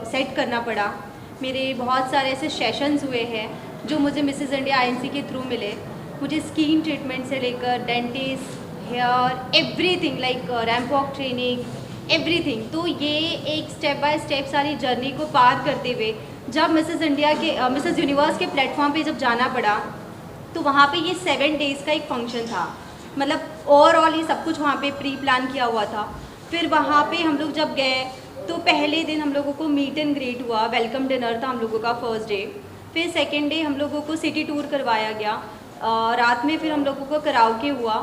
Set करना पड़ा। मेरे बहुत सारे ऐसे सेशंस हुए हैं जो मुझे मिसेस इंडिया आईएनसी के थ्रू मिले। मुझे स्किन ट्रीटमेंट से लेकर dentist, hair, everything like ramp walk training, everything. तो ये एक स्टेप बाय स्टेप सारी जर्नी को पार करते हुए जब मिसेस इंडिया के मिसेस यूनिवर्स के प्लेटफॉर्म पे जब जाना पड़ा, तो वहाँ पे ये 7 डेज़ का एक फंक्शन था। मतलब ओवरऑल ये सब कुछ वहाँ पे प्री प्लान किया हुआ था। फिर वहाँ पे हम लोग जब गए तो पहले दिन हम लोगों को मीट एंड ग्रीट हुआ, वेलकम डिनर था हम लोगों का फर्स्ट डे। फिर सेकेंड डे हम लोगों को सिटी टूर करवाया गया। रात में फिर हम लोगों को कराओके हुआ।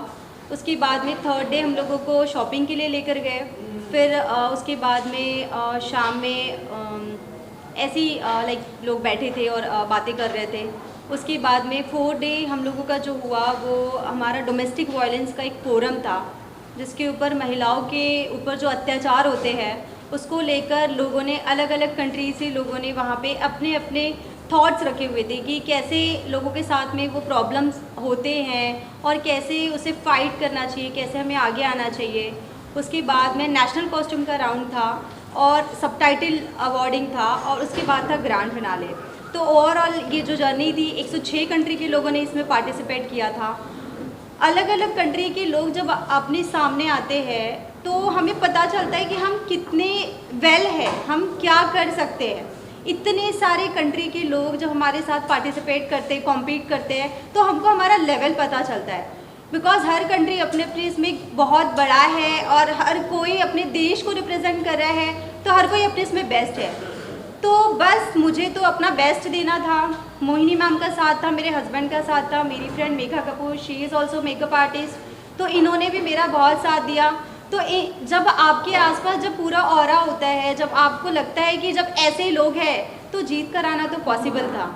उसके बाद में थर्ड डे हम लोगों को शॉपिंग के लिए लेकर गए। फिर उसके बाद में शाम में ऐसे ही लाइक लोग बैठे थे और बातें कर रहे थे। उसके बाद में 4th डे हम लोगों का जो हुआ वो हमारा डोमेस्टिक वायलेंस का एक फोरम था, जिसके ऊपर महिलाओं के ऊपर जो अत्याचार होते हैं उसको लेकर लोगों ने अलग अलग कंट्री से लोगों ने वहाँ पे अपने अपने थॉट्स रखे हुए थे कि कैसे लोगों के साथ में वो प्रॉब्लम्स होते हैं और कैसे उसे फाइट करना चाहिए, कैसे हमें आगे आना चाहिए। उसके बाद में नेशनल कॉस्ट्यूम का राउंड था और सबटाइटल अवार्डिंग था और उसके बाद था ग्रैंड फिनाले। तो ओवरऑल ये जो जर्नी थी 106 कंट्री के लोगों ने इसमें पार्टिसिपेट किया था। अलग अलग कंट्री के लोग जब अपने सामने आते हैं तो हमें पता चलता है कि हम कितने वेल हैं, हम क्या कर सकते हैं। इतने सारे कंट्री के लोग जब हमारे साथ पार्टिसिपेट करते हैं, कॉम्पीट करते हैं, तो हमको हमारा लेवल पता चलता है। बिकॉज हर कंट्री अपने अपने इसमें बहुत बड़ा है और हर कोई अपने देश को रिप्रेजेंट कर रहा है, तो हर कोई अपने इसमें बेस्ट है। तो बस मुझे तो अपना बेस्ट देना था। मोहिनी मैम का साथ था, मेरे हस्बैंड का साथ था, मेरी friend Megha Kapoor, she is also makeup artist, तो इन्होंने भी मेरा बहुत साथ दिया। तो जब आपके आसपास जब पूरा ऑरा होता है, जब आपको लगता है कि जब ऐसे लोग हैं तो जीत कर आना तो पॉसिबल था।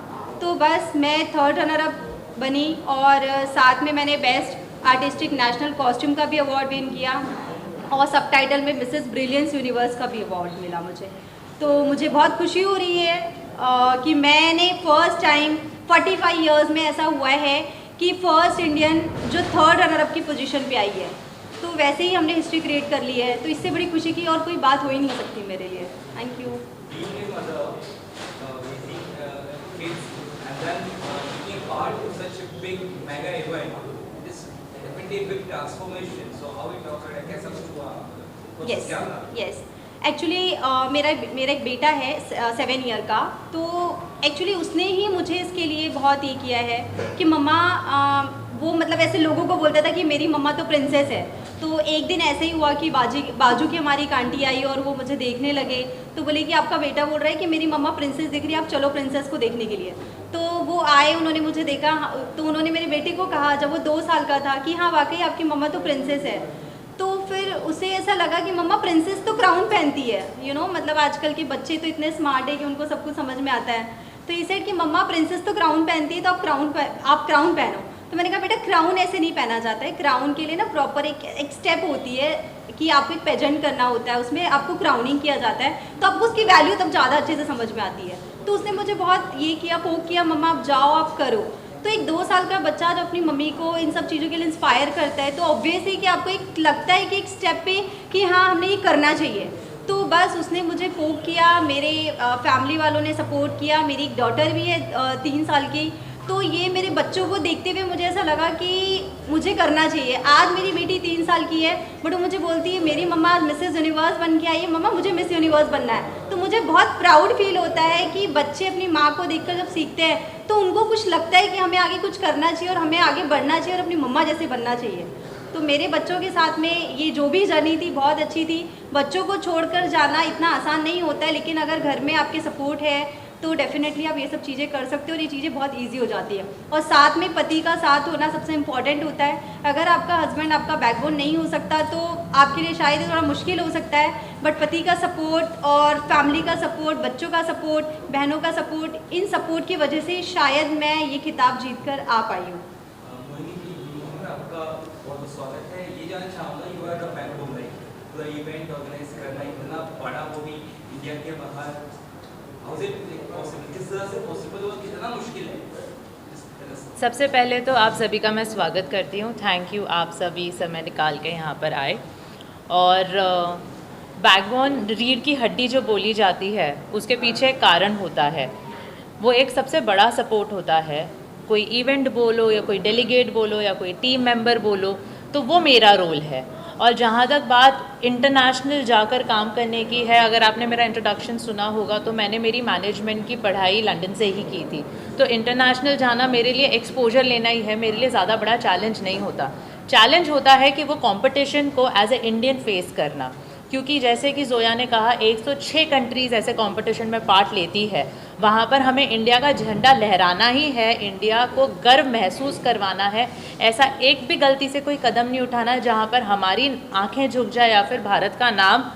तो बस मैं 3rd रनर अप बनी और साथ में मैंने बेस्ट आर्टिस्टिक नेशनल कॉस्ट्यूम का भी अवार्ड विन किया और सबटाइटल में मिसेस ब्रिलियंस यूनिवर्स का भी अवार्ड मिला मुझे। तो मुझे बहुत खुशी हो रही है कि मैंने फर्स्ट टाइम 45 इयर्स में ऐसा हुआ है कि फर्स्ट इंडियन जो 3rd रनर अप की पोजीशन पे आई है। तो वैसे ही हमने हिस्ट्री क्रिएट कर ली है, तो इससे बड़ी खुशी की और कोई बात हो ही नहीं सकती मेरे लिए। Thank you. Yes yes, actually मेरा एक बेटा है 7 ईयर का। तो एक्चुअली उसने ही मुझे इसके लिए बहुत ये किया है कि मम्मा वो मतलब ऐसे लोगों को बोलता था कि मेरी मम्मा तो प्रिंसेस है। तो एक दिन ऐसे ही हुआ कि बाजू की हमारी एक आंटी आई और वो मुझे देखने लगे, तो बोले कि आपका बेटा बोल रहा है कि मेरी मम्मा प्रिंसेस दिख रही है, आप चलो प्रिंसेस को देखने के लिए। तो वो आए, उन्होंने मुझे देखा, तो उन्होंने मेरे बेटे को कहा जब वो 2 साल का था कि हाँ वाकई आपकी मम्मा तो प्रिंसेस है। तो फिर उसे ऐसा लगा कि मम्मा प्रिंसेस तो क्राउन पहनती है, मतलब आजकल के बच्चे तो इतने स्मार्ट है कि उनको सब कुछ समझ में आता है। तो ये सेड कि मम्मा प्रिंसेस तो क्राउन पहनती है, तो आप क्राउन पहनो। तो मैंने कहा बेटा क्राउन ऐसे नहीं पहना जाता है, क्राउन के लिए ना प्रॉपर एक स्टेप होती है कि आपको एक पेजेंट करना होता है, उसमें आपको क्राउनिंग किया जाता है, तो आपको उसकी वैल्यू तब ज़्यादा अच्छे से समझ में आती है। तो उसने मुझे बहुत ये किया, पोक किया, मम्मा आप जाओ, आप करो। तो एक 2 साल का बच्चा जो अपनी मम्मी को इन सब चीज़ों के लिए इंस्पायर करता है, तो ऑब्वियस है कि आपको एक लगता है कि एक स्टेप पे कि हाँ हमने ये करना चाहिए। तो बस उसने मुझे पोक किया, मेरे फैमिली वालों ने सपोर्ट किया। मेरी एक डॉटर भी है 3 साल की। तो ये मेरे बच्चों को देखते हुए मुझे ऐसा लगा कि मुझे करना चाहिए। आज मेरी बेटी 3 साल की है, बट वो मुझे बोलती है मेरी मम्मा मिसेस यूनिवर्स बन के आई है, मम्मा मुझे मिस यूनिवर्स बनना है। तो मुझे बहुत प्राउड फील होता है कि बच्चे अपनी माँ को देखकर जब सीखते हैं तो उनको कुछ लगता है कि हमें आगे कुछ करना चाहिए और हमें आगे बढ़ना चाहिए और अपनी मम्मा जैसे बनना चाहिए। तो मेरे बच्चों के साथ में ये जो भी जर्नी थी बहुत अच्छी थी। बच्चों को छोड़कर जाना इतना आसान नहीं होता है, लेकिन अगर घर में आपके सपोर्ट है तो डेफिनेटली आप ये सब चीज़ें कर सकते हो और ये चीज़ें बहुत इजी हो जाती है। और साथ में पति का साथ होना सबसे इम्पॉर्टेंट होता है। अगर आपका हस्बैंड आपका बैकबोन नहीं हो सकता तो आपके लिए शायद थोड़ा मुश्किल हो सकता है, बट पति का सपोर्ट और फैमिली का सपोर्ट, बच्चों का सपोर्ट, बहनों का सपोर्ट, इन सपोर्ट की वजह से शायद मैं ये खिताब जीत कर आ पाई हूँ। आपका बहुत स्वागत है। ये जानना चाहूँगा you are the backbone, like पूरा इवेंट ऑर्गेनाइज करना इतना बड़ा, वो भी इंडिया के बाहर, हाउ इज इट पॉसिबल, किस तरह से पॉसिबल और कितना मुश्किल है? सबसे पहले तो आप सभी का मैं स्वागत करती हूँ। थैंक यू, आप सभी समय निकाल के यहाँ पर आए। और बैकबोन, रीढ़ की हड्डी जो बोली जाती है उसके पीछे एक कारण होता है, वो एक सबसे बड़ा सपोर्ट होता है। कोई इवेंट बोलो या कोई डेलीगेट बोलो या कोई टीम मेंबर बोलो, तो वो मेरा रोल है। और जहाँ तक बात इंटरनेशनल जाकर काम करने की है, अगर आपने मेरा इंट्रोडक्शन सुना होगा तो मैंने मेरी मैनेजमेंट की पढ़ाई लंदन से ही की थी। तो इंटरनेशनल जाना मेरे लिए एक्सपोजर लेना ही है, मेरे लिए ज़्यादा बड़ा चैलेंज नहीं होता। चैलेंज होता है कि वो कंपटीशन को एज ए इंडियन फेस करना, क्योंकि जैसे कि जोया ने कहा 106 कंट्रीज़ ऐसे कंपटीशन में पार्ट लेती है। वहाँ पर हमें इंडिया का झंडा लहराना ही है, इंडिया को गर्व महसूस करवाना है। ऐसा एक भी गलती से कोई कदम नहीं उठाना है जहाँ पर हमारी आंखें झुक जाए या फिर भारत का नाम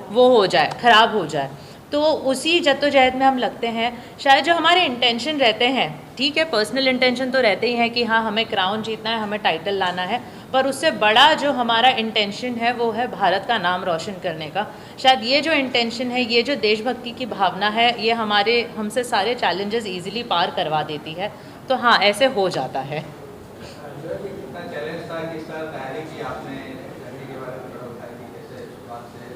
वो हो जाए, ख़राब हो जाए। तो उसी जद्दोजहद में हम लगते हैं। शायद जो हमारे इंटेंशन रहते हैं, ठीक है, पर्सनल इंटेंशन तो रहते ही हैं कि हाँ हमें क्राउन जीतना है, हमें टाइटल लाना है, पर उससे बड़ा जो हमारा इंटेंशन है वो है भारत का नाम रोशन करने का। शायद ये जो इंटेंशन है, ये जो देशभक्ति की भावना है, ये हमसे सारे चैलेंजेस ईजिली पार करवा देती है। तो हाँ, ऐसे हो जाता है। कितना चैलेंज था, किस तरह तैयारी की आपने जर्नी के बारे में थोड़ा बताइए, कैसे शुरुआत से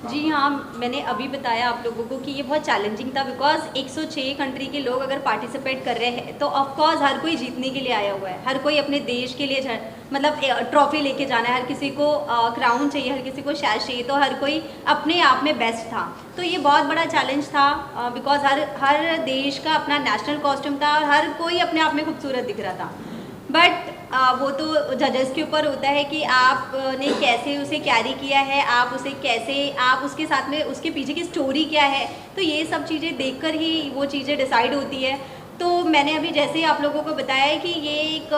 जी हाँ, मैंने अभी बताया आप लोगों को कि ये बहुत चैलेंजिंग था, बिकॉज 106 कंट्री के लोग अगर पार्टिसिपेट कर रहे हैं तो ऑफकोर्स हर कोई जीतने के लिए आया हुआ है, हर कोई अपने देश के लिए मतलब ट्रॉफी लेके जाना है, हर किसी को क्राउन चाहिए, हर किसी को शैश चाहिए, तो हर कोई अपने आप में बेस्ट था। तो ये बहुत बड़ा चैलेंज था, बिकॉज हर देश का अपना नेशनल कॉस्ट्यूम था और हर कोई अपने आप में खूबसूरत दिख रहा था। बट वो तो जजेस के ऊपर होता है कि आपने कैसे उसे कैरी किया है, आप उसे कैसे, आप उसके साथ में उसके पीछे की स्टोरी क्या है, तो ये सब चीज़ें देखकर ही वो चीज़ें डिसाइड होती है। तो मैंने अभी जैसे ही आप लोगों को बताया है कि ये एक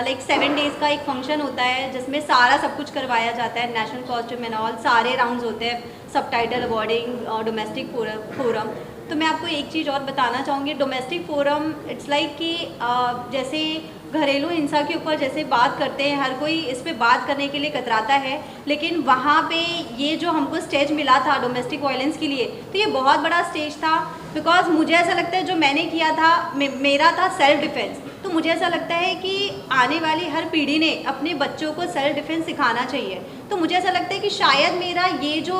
लाइक 7 डेज़ का एक फंक्शन होता है जिसमें सारा सब कुछ करवाया जाता है, नेशनल कॉस्ट्यूम एंड ऑल, सारे राउंड्स होते हैं, सबटाइटल अवॉर्डिंग, डोमेस्टिक फोरम। तो मैं आपको एक चीज़ और बताना चाहूँगी, डोमेस्टिक फोरम इट्स लाइक कि जैसे घरेलू हिंसा के ऊपर जैसे बात करते हैं, हर कोई इस पे बात करने के लिए कतराता है, लेकिन वहाँ पे ये जो हमको स्टेज मिला था डोमेस्टिक वायलेंस के लिए, तो ये बहुत बड़ा स्टेज था। बिकॉज मुझे ऐसा लगता है जो मैंने किया था मेरा था सेल्फ डिफेंस। तो मुझे ऐसा लगता है कि आने वाली हर पीढ़ी ने अपने बच्चों को सेल्फ डिफेंस सिखाना चाहिए। तो मुझे ऐसा लगता है कि शायद मेरा ये जो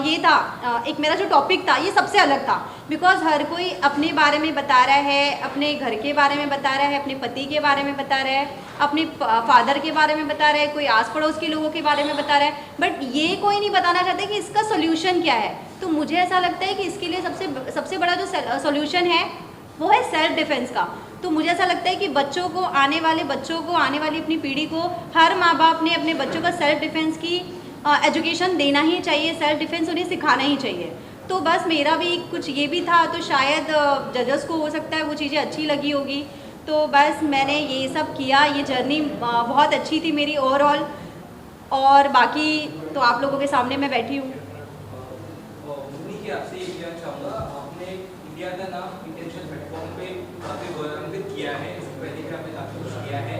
ये था एक मेरा जो टॉपिक था, ये सबसे अलग था, बिकॉज हर कोई अपने बारे में बता रहा है, अपने घर के बारे में बता रहा है, अपने पति के बारे में बता रहा है, अपने फादर के बारे में बता रहा है, कोई आस पड़ोस के लोगों के बारे में बता रहा है, बट ये कोई नहीं बताना चाहता कि इसका सोल्यूशन क्या है। तो मुझे ऐसा लगता है कि इसके लिए सबसे बड़ा जो सोल्यूशन है वो है सेल्फ डिफेंस का। तो मुझे ऐसा लगता है कि बच्चों को, आने वाले अपनी पीढ़ी को, हर माँ बाप ने अपने बच्चों का सेल्फ डिफेंस की एजुकेशन देना ही चाहिए, सेल्फ डिफेंस उन्हें सिखाना ही चाहिए। तो बस मेरा भी कुछ ये भी था, तो शायद जजेस को हो सकता है वो चीज़ें अच्छी लगी होगी। तो बस मैंने ये सब किया, ये जर्नी बहुत अच्छी थी मेरी ओवरऑल, और बाकी तो आप लोगों के सामने मैं बैठी हूँ। आपसे ये जानना चाहूँगा, आपने इंडिया का नाम इंटरनेशनल प्लेटफॉर्म पे काफ़ी गौरवान्वित किया है, इससे पहले भी आपने काफ़ी कुछ किया है,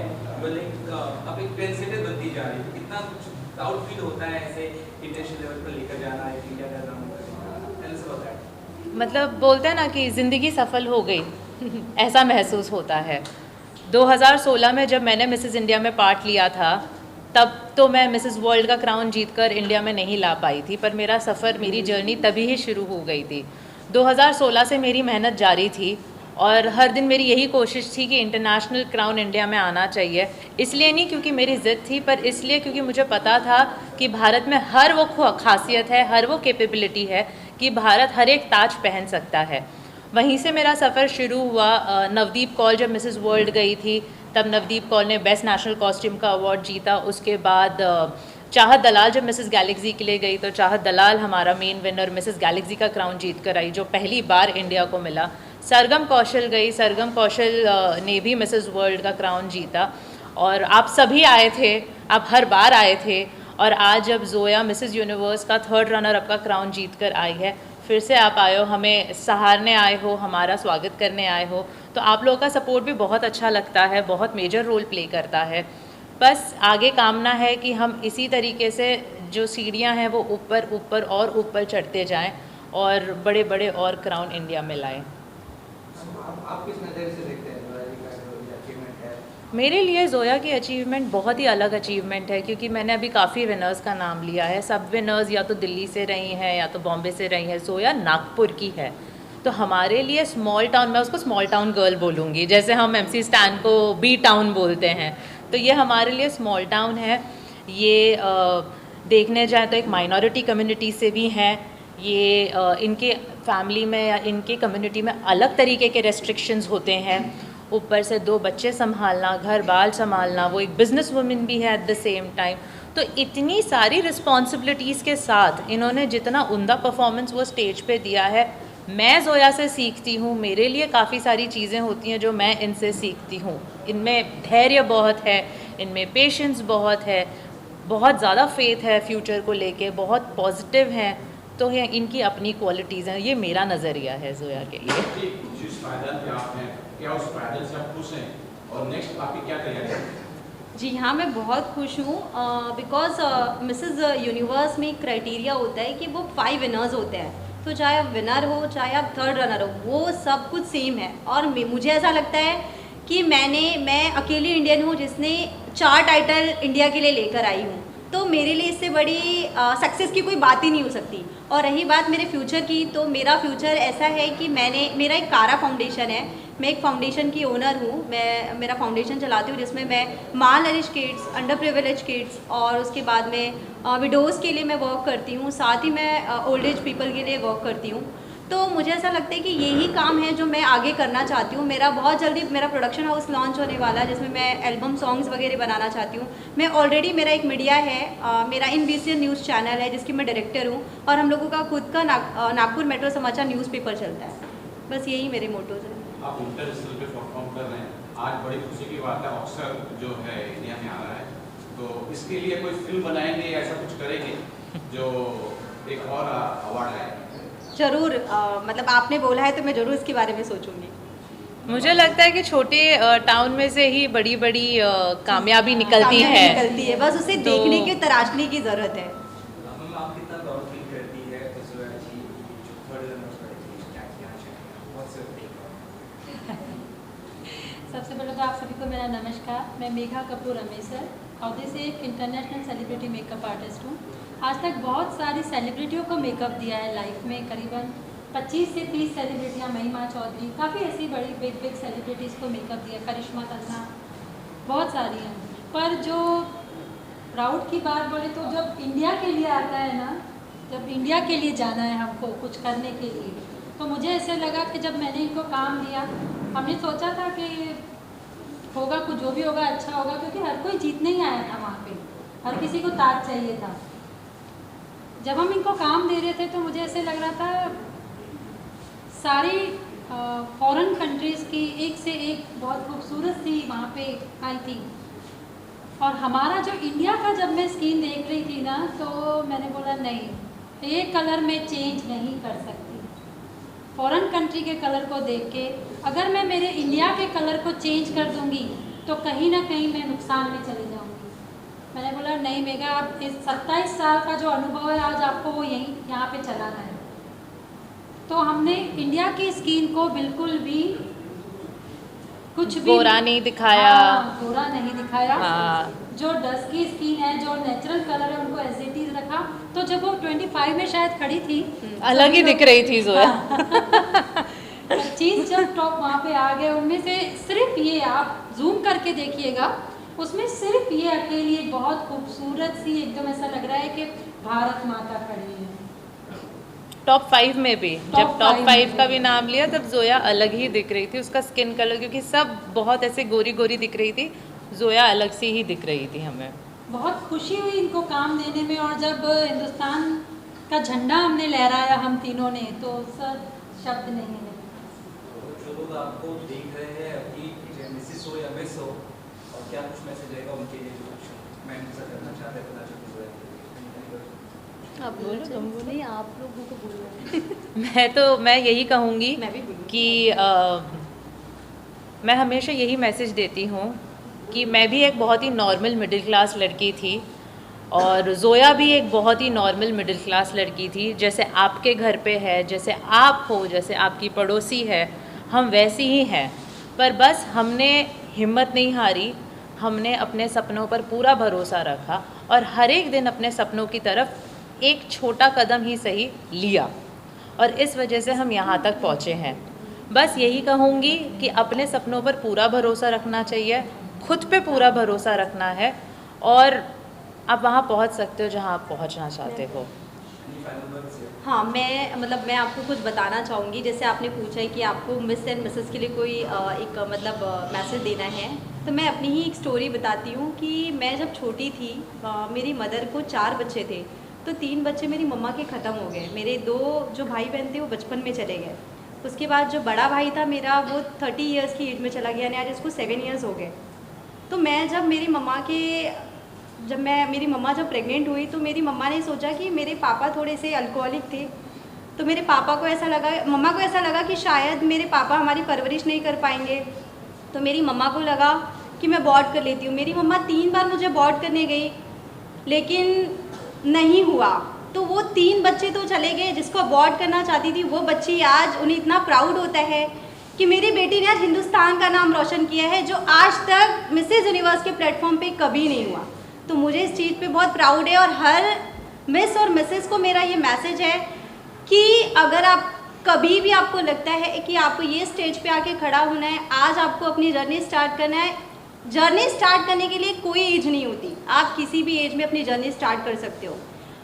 आप एक ट्रेंडसेटर बनती जा रही है, कितना कुछ प्राउड फील होता है ऐसे इंटरनेशनल लेवल पर लेकर जाना है, इंडिया का नाम करना। मतलब बोलते हैं ना कि ज़िंदगी सफल हो गई ऐसा महसूस होता है। 2016 में जब मैंने मिसेस इंडिया में पार्ट लिया था, तब तो मैं मिसेस वर्ल्ड का क्राउन जीतकर इंडिया में नहीं ला पाई थी, पर मेरा सफ़र, मेरी जर्नी तभी ही शुरू हो गई थी। 2016 से मेरी मेहनत जारी थी और हर दिन मेरी यही कोशिश थी कि इंटरनेशनल क्राउन इंडिया में आना चाहिए। इसलिए नहीं क्योंकि मेरी ज़िद थी, पर इसलिए क्योंकि मुझे पता था कि भारत में हर वो खासियत है, हर वो कैपेबिलिटी है कि भारत हर एक ताज पहन सकता है। वहीं से मेरा सफ़र शुरू हुआ। नवदीप कौल जब मिसेस वर्ल्ड गई थी, तब नवदीप कौल ने बेस्ट नेशनल कॉस्ट्यूम का अवार्ड जीता। उसके बाद चाहत दलाल जब मिसेस गैलेक्सी के लिए गई, तो चाहत दलाल हमारा मेन विनर मिसेस गैलेक्सी का क्राउन जीत कर आई, जो पहली बार इंडिया को मिला। सरगम कौशल गई, सरगम कौशल ने भी मिसेस वर्ल्ड का क्राउन जीता। और आप सभी आए थे, आप हर बार आए थे, और आज जब जोया मिसेस यूनिवर्स का 3rd रनर अप का क्राउन जीत कर आई है, फिर से आप आए हो, हमें सहारने आए हो, हमारा स्वागत करने आए हो। तो आप लोगों का सपोर्ट भी बहुत अच्छा लगता है, बहुत मेजर रोल प्ले करता है। बस आगे कामना है कि हम इसी तरीके से जो सीढ़ियां हैं वो ऊपर ऊपर और ऊपर चढ़ते जाएं और बड़े बड़े और क्राउन इंडिया में लाएं। आप किस नज़र से देखते हैं जो अचीवमेंट है मेरे लिए ज़ोया की अचीवमेंट बहुत ही अलग अचीवमेंट है, क्योंकि मैंने अभी काफ़ी विनर्स का नाम लिया है। सब विनर्स या तो दिल्ली से रही हैं या तो बॉम्बे से रही हैं। ज़ोया नागपुर की है, तो हमारे लिए स्मॉल टाउन, मैं उसको स्मॉल टाउन गर्ल बोलूँगी, जैसे हम MC स्टैन को बी टाउन बोलते हैं, तो ये हमारे लिए स्मॉल टाउन है। ये देखने जाए तो एक माइनॉरिटी कम्युनिटी से भी हैं। ये इनके फैमिली में या इनके कम्युनिटी में अलग तरीके के रेस्ट्रिक्शंस होते हैं। ऊपर से 2 बच्चे संभालना, घर बार संभालना, वो एक बिजनेस वुमन भी है एट द सेम टाइम। तो इतनी सारी रिस्पॉन्सिबिलिटीज़ के साथ इन्होंने जितना उम्दा परफॉर्मेंस वो स्टेज पे दिया है, मैं ज़ोया से सीखती हूँ। मेरे लिए काफ़ी सारी चीज़ें होती हैं जो मैं इनसे सीखती हूँ। इनमें धैर्य बहुत है, इनमें पेशेंस बहुत है, बहुत ज़्यादा फेथ है फ्यूचर को लेके, बहुत पॉजिटिव हैं। तो ये इनकी अपनी क्वालिटीज़ हैं। ये मेरा नज़रिया है ज़ोया के लिए। जी, जिस पैदल पे आप हैं, क्या उस पैदल से आप खुश हैं और नेक्स्ट आपकी क्या तैयारी है? जी हाँ, मैं बहुत खुश हूँ बिकॉज मिसेस यूनिवर्स में क्राइटेरिया होता है कि वो 5 विनर्स होते हैं। तो चाहे आप विनर हो, चाहे आप 3rd रनर हो, वो सब कुछ सेम है। और मुझे ऐसा लगता है कि मैं अकेली इंडियन हूँ जिसने 4 टाइटल इंडिया के लिए लेकर आई हूँ। तो मेरे लिए इससे बड़ी सक्सेस की कोई बात ही नहीं हो सकती। और रही बात मेरे फ्यूचर की, तो मेरा फ्यूचर ऐसा है कि मेरा एक कारा फाउंडेशन है। मैं एक फाउंडेशन की ओनर हूँ। मैं मेरा फाउंडेशन चलाती हूँ जिसमें मैं malnourish kids, underprivilege kids और उसके बाद में विडोज़ के लिए मैं वर्क करती हूँ। साथ ही मैं ओल्ड एज पीपल के लिए वर्क करती हूँ। तो मुझे ऐसा लगता है कि यही काम है जो मैं आगे करना चाहती हूँ। मेरा बहुत जल्दी मेरा प्रोडक्शन हाउस लॉन्च होने वाला है जिसमें मैं एल्बम सॉन्ग्स वगैरह बनाना चाहती हूँ। मैं ऑलरेडी मेरा एक मीडिया है, मेरा INVCN न्यूज़ चैनल है जिसकी मैं डायरेक्टर हूँ। और हम लोगों का खुद का नागपुर मेट्रो समाचार न्यूज़पेपर चलता है। बस यही मेरे मोटोज हैं। आप इंटरनेशनल पे परफॉर्म कर रहे हैं, आज बड़ी खुशी की बात है, ऑस्कर जो है इंडिया में आ रहा है, तो इसके लिए कोई फिल्म बनाएंगे, ऐसा कुछ करेंगे जो एक और अवार्ड लाए? ज़रूर, मतलब आपने बोला है तो मैं ज़रूर इसके बारे में सोचूंगी। मुझे लगता है कि छोटे टाउन में से ही बड़ी बड़ी कामयाबी निकलती है। बस उसे तो देखने की, तराशने की ज़रूरत है। मैम, आप कितना प्राउड फील करती है ज़ोया जी जो 3rd रनर बनी, क्या कहना चाहेंगे? What's your take? सबसे पहले तो आप सभी को मेरा नमस्कार। मैं मेघा कपूर अमेसर, अहदे से एक इंटरनेशनल सेलिब्रिटी मेकअप आर्टिस्ट हूँ। आज तक बहुत सारी सेलिब्रिटियों को मेकअप दिया है लाइफ में, करीबन 25 से 30 सेलिब्रिटियाँ, महिमा चौधरी, काफ़ी ऐसी बड़ी बिग सेलिब्रिटीज़ को मेकअप दिया, करिश्मा तन्ना, बहुत सारी हैं। पर जो प्राउड की बात बोले तो जब इंडिया के लिए आता है ना, जब इंडिया के लिए जाना है हमको कुछ करने के लिए, तो मुझे ऐसे लगा कि जब मैंने इनको काम दिया, हमने सोचा था कि होगा कुछ, जो भी होगा अच्छा होगा, क्योंकि हर कोई जीतने ही आया था वहाँ पे, हर किसी को ताज चाहिए था। जब हम इनको काम दे रहे थे तो मुझे ऐसे लग रहा था सारी फॉरेन कंट्रीज़ की एक से एक बहुत खूबसूरत सी वहाँ पे आई थी। और हमारा जो इंडिया का जब मैं स्किन देख रही थी ना, तो मैंने बोला नहीं, एक कलर में चेंज नहीं कर सकती। फॉरेन कंट्री के कलर को देख के अगर मैं मेरे इंडिया के कलर को चेंज कर दूंगी तो कहीं ना कहीं मैं नुकसान में चली जाऊंगी। मैंने बोला नहीं मेघा, आप इस 27 साल का जो अनुभव है आज आपको वो यहाँ पे चलाना है। तो हमने इंडिया की स्किन को बिल्कुल भी कुछ भी गोरा नहीं दिखाया। गोरा नहीं दिखाया। हाँ। जो डस्की स्किन है, जो नेचुरल कलर है, उनको एज इट इज रखा। तो जब वो 25 में शायद खड़ी थी, अलग ही दिख रही थी ज़ोया। 25 जब टॉप वहाँ पे आ गए, उनमें से सिर्फ ये आप जूम करके देखिएगा, उसमें सिर्फ ये अकेली एक बहुत खूबसूरत सी, एकदम ऐसा लग रहा है कि भारत माता खड़ी है। टॉप 5 में भी, जब टॉप 5 5 का भी नाम लिया तब ज़ोया अलग ही दिख रही थी। उसका स्किन कलर, क्योंकि सब बहुत ऐसे गोरी गोरी दिख रही थी, ज़ोया अलग से ही दिख रही थी हमें। बहुत खुशी हुई इनको काम देने में। और जब हिंदुस्तान का झंडा हमने लहराया हम तीनों ने, तो सर शब्द नहीं है। जो लोग आपको देख रहे हैं अभी, मिसेस हो या मिस हो, और क्या कुछ मैसेज रहेगा उनके लिए जो कुछ मैं इनसे करना चाहते हैं पता चल रहा है? आप बोलो, तुम बोलो। नहीं, आप लोगों को बोलो। मैं यही कहूँगी मैं भी बोलूँगी कि मैं हमेशा यही मैसेज देती हूँ कि मैं भी एक बहुत ही नॉर्मल मिडिल क्लास लड़की थी और ज़ोया भी एक बहुत ही नॉर्मल मिडिल क्लास लड़की थी। जैसे आपके घर पे है, जैसे आप हो, जैसे आपकी पड़ोसी है, हम वैसी ही हैं। पर बस हमने हिम्मत नहीं हारी, हमने अपने सपनों पर पूरा भरोसा रखा और हर एक दिन अपने सपनों की तरफ एक छोटा कदम ही सही लिया और इस वजह से हम यहाँ तक पहुँचे हैं। बस यही कहूँगी कि अपने सपनों पर पूरा भरोसा रखना चाहिए, खुद पे पूरा भरोसा रखना है और आप वहाँ पहुँच सकते हो जहाँ आप पहुँचना चाहते हो। हाँ, मैं आपको कुछ बताना चाहूँगी। जैसे आपने पूछा है कि आपको मिस एंड मिसेस के लिए कोई एक मैसेज देना है, तो मैं अपनी ही एक स्टोरी बताती हूँ कि मैं जब छोटी थी मेरी मदर को 4 बच्चे थे, तो 3 बच्चे मेरी मम्मा के ख़त्म हो गए। मेरे 2 जो भाई बहन थे वो बचपन में चले गए। उसके बाद जो बड़ा भाई था मेरा वो 30 ईयर्स की एज में चला गया, यानी आज उसको 7 ईयर्स हो गए। तो मैं जब मेरी मम्मा जब प्रेग्नेंट हुई तो मेरी मम्मा ने सोचा कि मेरे पापा थोड़े से अल्कोहलिक थे, तो मेरे पापा को ऐसा लगा, मम्मा को ऐसा लगा कि शायद मेरे पापा हमारी परवरिश नहीं कर पाएंगे। तो मेरी मम्मा को लगा कि मैं अबॉर्ट कर लेती हूँ। मेरी मम्मा 3 बार मुझे अबॉर्ट करने गई, लेकिन नहीं हुआ। तो वो 3 बच्चे तो चले गए, जिसको अबॉर्ट करना चाहती थी वो बच्ची आज उन्हें इतना प्राउड होता है कि मेरी बेटी ने आज हिंदुस्तान का नाम रोशन किया है, जो आज तक मिसेस यूनिवर्स के प्लेटफॉर्म पे कभी नहीं हुआ। तो मुझे इस चीज़ पे बहुत प्राउड है और हर मिस और मिसेस को मेरा ये मैसेज है कि अगर आप कभी भी आपको लगता है कि आपको ये स्टेज पे आके खड़ा होना है, आज आपको अपनी जर्नी स्टार्ट करना है। जर्नी स्टार्ट करने के लिए कोई एज नहीं होती, आप किसी भी एज में अपनी जर्नी स्टार्ट कर सकते हो।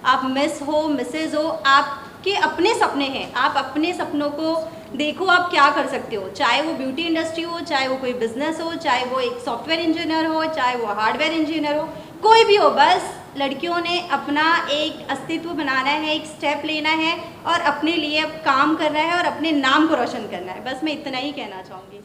आप मिस हो, मिसेज हो, आपके अपने सपने हैं, आप अपने सपनों को देखो, आप क्या कर सकते हो। चाहे वो ब्यूटी इंडस्ट्री हो, चाहे वो कोई बिजनेस हो, चाहे वो एक सॉफ्टवेयर इंजीनियर हो, चाहे वो हार्डवेयर इंजीनियर हो, कोई भी हो। बस लड़कियों ने अपना एक अस्तित्व बनाना है, एक स्टेप लेना है और अपने लिए काम करना है और अपने नाम को रोशन करना है। बस मैं इतना ही कहना चाहूँगी।